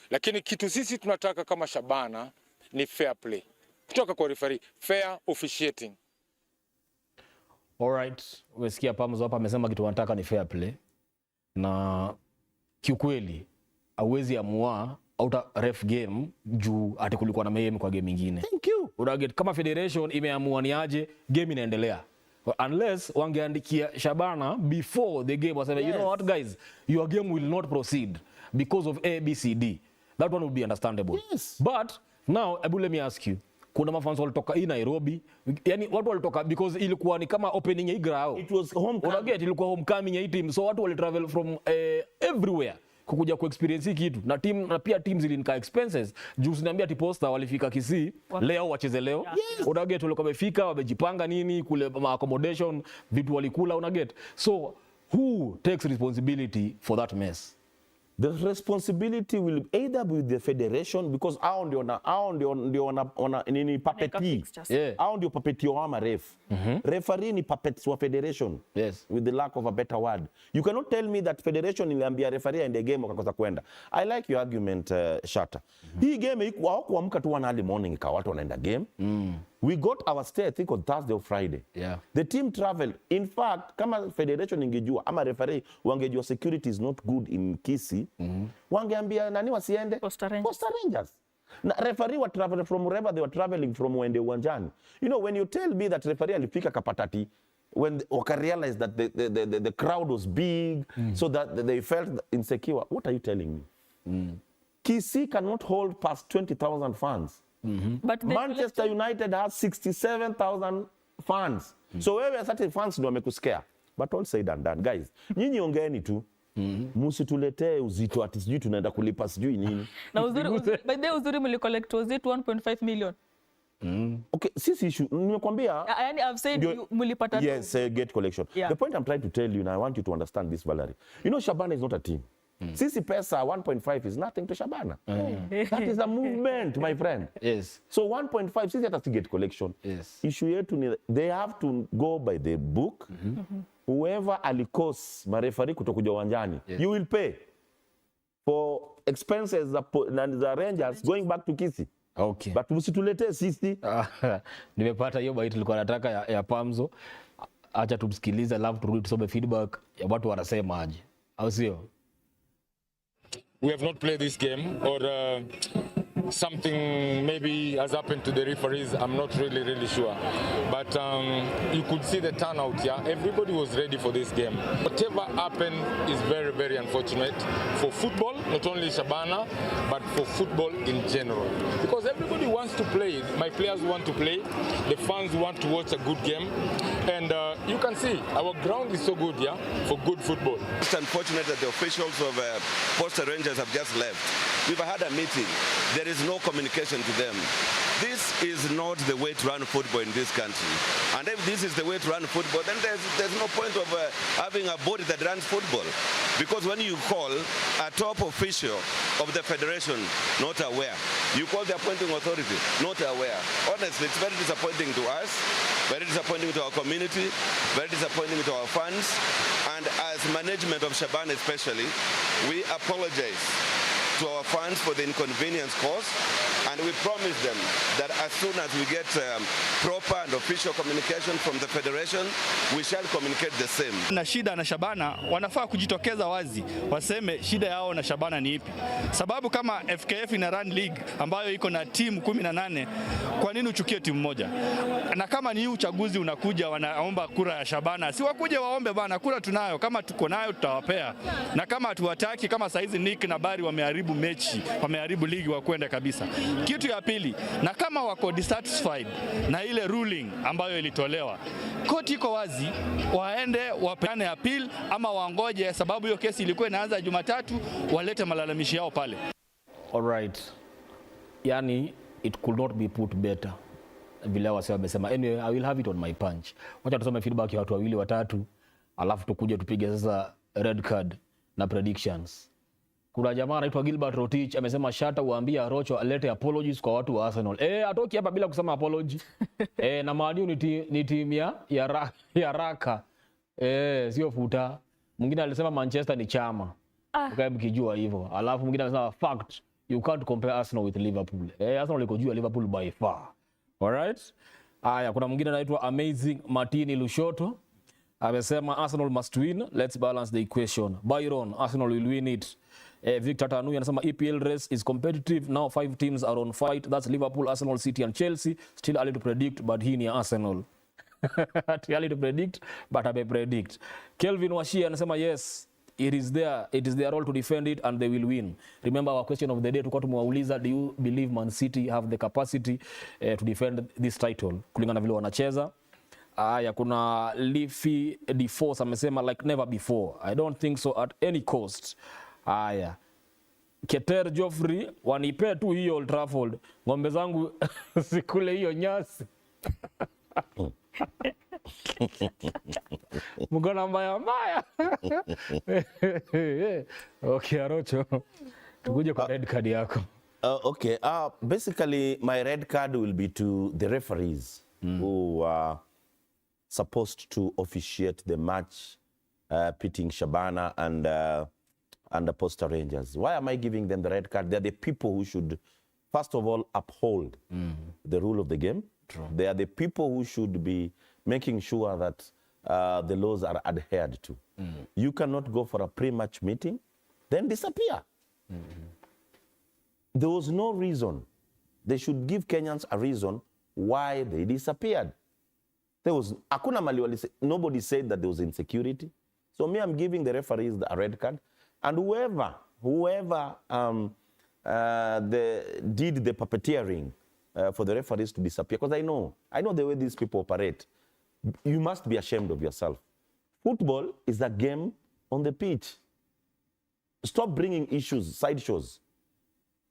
Lakini kitu sisi tunataka kama Shabana ni fair play. Kutoka kwa referee, fair officiating. All right, umesikia Pamzo hapa amesema kitu wanataka ni fair play. Na kiukweli hauwezi amua outa ref game juu ati kulikuwa na mayhem kwa game nyingine. Thank you. Unaget kama federation imeamua ni aje game inaendelea. Unless wangeandikia Shabana before the game waseme, you know what guys, your game will not proceed because of ABCD. That one would be understandable. Yes. But now, Abu, let me ask you. Kuna mafans walitoka hii Nairobi. Yani watu walitoka because ilikuwa ni kama opening ya grao. It was homecoming. Unaget ilikuwa homecoming ya team. So watu walitravel from everywhere kukuja ku experience kitu. Na team na pia teams zilinika expenses. Juu siniambia ati Posta walifika Kisii leo wacheze leo. Yes. Unaget walikuwa wamefika wamejipanga nini kule accommodation vitu walikula unaget. So who takes responsibility for that mess? The responsibility will either be with the federation because hao ndio wana nini puppetee. Yeah. Hao ndio puppetee wa ref. Referee ni puppets wa federation. Yes. With the lack of a better word. You cannot tell me that federation iliambia referee in the game wakakosa kwenda. I like your argument, Shatta. Hii game wao kuamka tu early morning kwa watu wanaenda game. We got our stay, I think, on Thursday or Friday. Yeah. The team traveled. In fact, kama federation ingejua ama referee wangejua security is not good in Kisii, wangeambia nani wasiende? Posta Rangers. Posta Rangers. Na referee were traveling from wherever they were traveling from wende uwanjani. You know, when you tell me that referee alifika Kapatati, when waka realized that the crowd was big, so that they felt insecure, what are you telling me? Kisii cannot hold past 20,000 fans. But Manchester United has 67,000 fans. So wewe certain fans ndio wamekusikia. But all said and done, guys. Nyinyi ongeeni tu. Musituletee uzito ati sijui tunaenda kulipa sijui nini. na by the uzuri mlicollect was it 1.5 million? Okay, sisi issue nimekwambia. Yani I've said mlipata. Yes, gate collection. Yeah. The point I'm trying to tell you, and I want you to understand this, Valerie. You know, Shabana is not a team. Sisi pesa 1.5 is nothing to Shabana. That is a movement, my friend. Yes. So 1.5 sisi hata si gate collection. Yes. Issue yetu ni they have to go by the book. Whoever alikos marefari kutokuja uwanjani, you will pay for expenses za Rangers going back to Kisii. Okay. But msituletee sisi. Nimepata hiyo bait nilikuwa nataka ya Pamzo. Acha tumsikilize alafu turudi tusome feedback ya watu wanasema aje. Au sio? We have not played this game, or something maybe has happened to the referees. I'm not really sure. But you could see the turnout, yeah? Everybody was ready for this game. Whatever happened is very unfortunate for football, not only Shabana, but for football in general. Because everybody wants to play. My players want to play. The fans want to watch a good game. And you can see, our ground is so good, yeah, for good football. It's unfortunate that the officials of Posta Rangers have just left. We've had a meeting. There is no communication to them. This is not the way to run football in this country. And if this is the way to run football, then there's no point of having a body that runs football. Because when you call a top official of the federation not aware, you call the appointing authority not aware. Honestly, it's very disappointing to us, very disappointing to our community, very disappointing to our fans. And as management of Shabana especially, we apologize to our fans for the inconvenience caused, and we promise them that as soon as we get proper and official communication from the federation, we shall communicate the same. Na shida na Shabana wanafaa kujitokeza wazi, waseme shida yao na Shabana ni ipi. Sababu kama FKF ina run league ambayo iko na timu 18, kwa nini uchukie timu moja? Na kama ni uchaguzi unakuja wanaomba kura ya Shabana, si wakuje waombe bana, kura tunayo, kama tuko nayo tutawapea. Na kama hatuwataki, kama saizi Nick na Bari wameharibu mechi, wameharibu ligi wa kwenda kabisa. Kitu ya pili, na kama wako dissatisfied na ile ruling ambayo ilitolewa, koti iko wazi, waende wapeane appeal ama wangoje, sababu hiyo kesi ilikuwa inaanza Jumatatu, walete malalamishi yao pale. All right. Yani it could not be put better. Vile wase wamesema. Anyway, I will have it on my punch. Wacha tusome feedback ya watu wawili watatu, alafu tukuje tupige sasa red card na predictions. Kuna jamaa anaitwa Gilbert Rotich amesema Shatta uambie Arocho alete apologies kwa watu wa Arsenal. Atoki hapa bila kusema apology. Na Man U ni timu ya raka. Sio futa. Mwingine alisema Manchester ni chama. Ukae mkijua hivyo. Alafu mwingine anasema fact, you can't compare Arsenal with Liverpool. Arsenal iko juu ya Liverpool by far. All right? Haya, kuna mwingine anaitwa Amazing Martini Lushoto. Amesema Arsenal must win. Let's balance the equation. Byron, Arsenal will win it. Victor Tanui anasema EPL race is competitive now, 5 teams are on fight, that's Liverpool, Arsenal, City and Chelsea. Still early to predict, but hii ni Arsenal. Too early to predict, but I predict. Kelvin Washia anasema yes, it is their role to defend it and they will win. Remember our question of the day, tulikuwa tumewauliza, do you believe Man City have the capacity to defend this title kulingana vile wanacheza? Aya, kuna Leafy D4 amesema like never before. I don't think so at any cost. Aya, Keter Joffrey wanipea tu hiyo Old Trafford, ng'ombe zangu sikule hiyo nyasi. Mgona mbaya. Okay, Arocho, tukuje kwa red card yako. Okay, basically my red card will be to the referees who are supposed to officiate the match pitting Shabana and the Posta Rangers. Why am I giving them the red card? They're the people who should, first of all, uphold the rule of the game. True. They are the people who should be making sure that the laws are adhered to. You cannot go for a pre-match meeting, then disappear. There was no reason. They should give Kenyans a reason why they disappeared. There was, nobody said that there was insecurity. So me, I'm giving the referees a red card. And whoever did the puppeteering for the referees to disappear, because I know the way these people operate. You must be ashamed of yourself. Football is a game on the pitch. Stop bringing issues, side shows.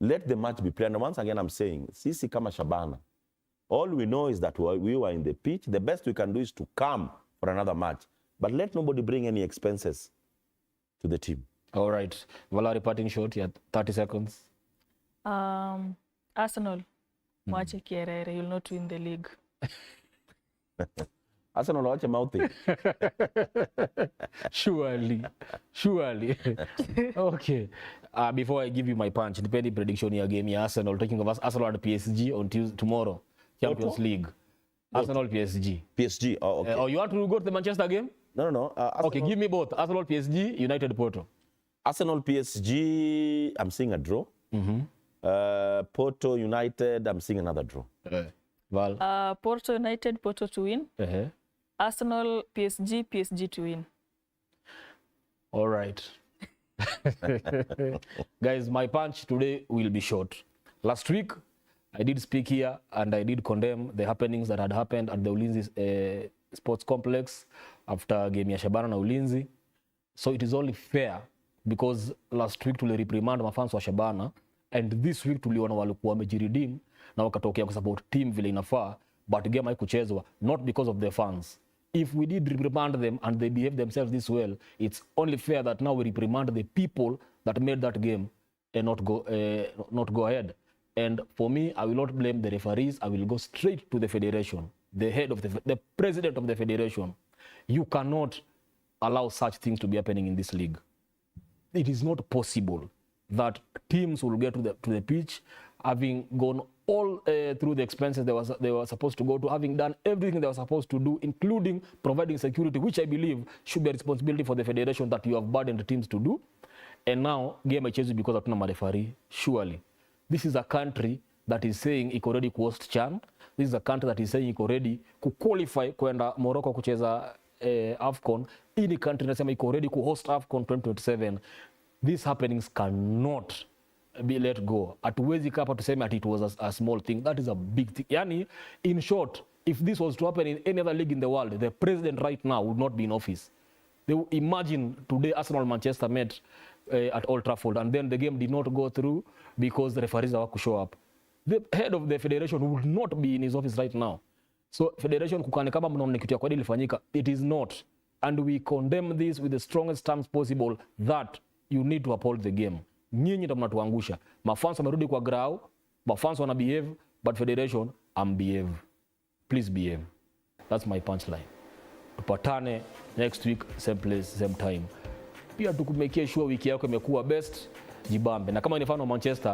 Let the match be played. And once again, I'm saying, sisi kama Shabana, all we know is that we were in the pitch. The best we can do is to come for another match. But let nobody bring any expenses to the team. All right. Valerie, parting shot, yeah, 30 seconds. Arsenal, mwache Kierere, you'll not win the league. Arsenal, watch your mouth. Surely. Okay. Before I give you my punch, depending prediction your game, Arsenal, talking of us, Arsenal and PSG on tomorrow, Champions League. Arsenal, PSG. PSG, oh, okay. You want to go to the Manchester game? No. Okay, give me both. Arsenal, PSG, United, Porto. Arsenal, PSG, I'm seeing a draw. Porto, United, I'm seeing another draw. Val? Porto, United, Porto to win. Arsenal, PSG to win. All right. Guys, my punch today will be short. Last week, I did speak here and I did condemn the happenings that had happened at the Ulinzi Sports Complex after game ya Shabana na Ulinzi. So it is only fair because last week tuli reprimand mafans wa Shabana and this week tuliona walikuwa wamejiredeem na wakatokea kusupport team vile inafaa, but game haikuchezwa not because of the fans. If we did reprimand them and they behave themselves this well, it's only fair that now we reprimand the people that made that game and not go ahead. And for me, I will not blame the referees. I will go straight to the federation, the head of the president of the federation. You cannot allow such things to be happening in this league. It is not possible that teams will get to the pitch having gone all through the expenses they were supposed to go to, having done everything they were supposed to do, including providing security, which I believe should be a responsibility for the federation that you have burdened the teams to do. And now, game changes because of no referee. Surely. This is a country that is saying iko ready ku host CHAN. This is a country that is saying iko ready ku qualify kwenda Morocco kucheza AFCON. Ini country nasema iko ready ku host AFCON 2027. These happenings cannot be let go. Hatuwezi kapa tuseme that it was a small thing. That is a big thing. Yani, in short, if this was to happen in any other league in the world, the president right now would not be in office. Imagine today Arsenal Manchester met at Old Trafford and then the game did not go through because the referees hawaku show up. The head of the federation would not be in his office right now. So federation kukane kama mnaona kitu ya kweli ilifanyika, it is not. And we condemn this with the strongest terms possible that you need to uphold the game. Nyinyi ndio mnatuangusha. Mafans wamerudi kwa ground, mafans wana behave, but federation behave. Please behave. That's my punchline. Tupatane next week, same place, same time. Pia tukumekie sure wiki yako imekuwa best, jibambe. Na kama ni fan wa Manchester,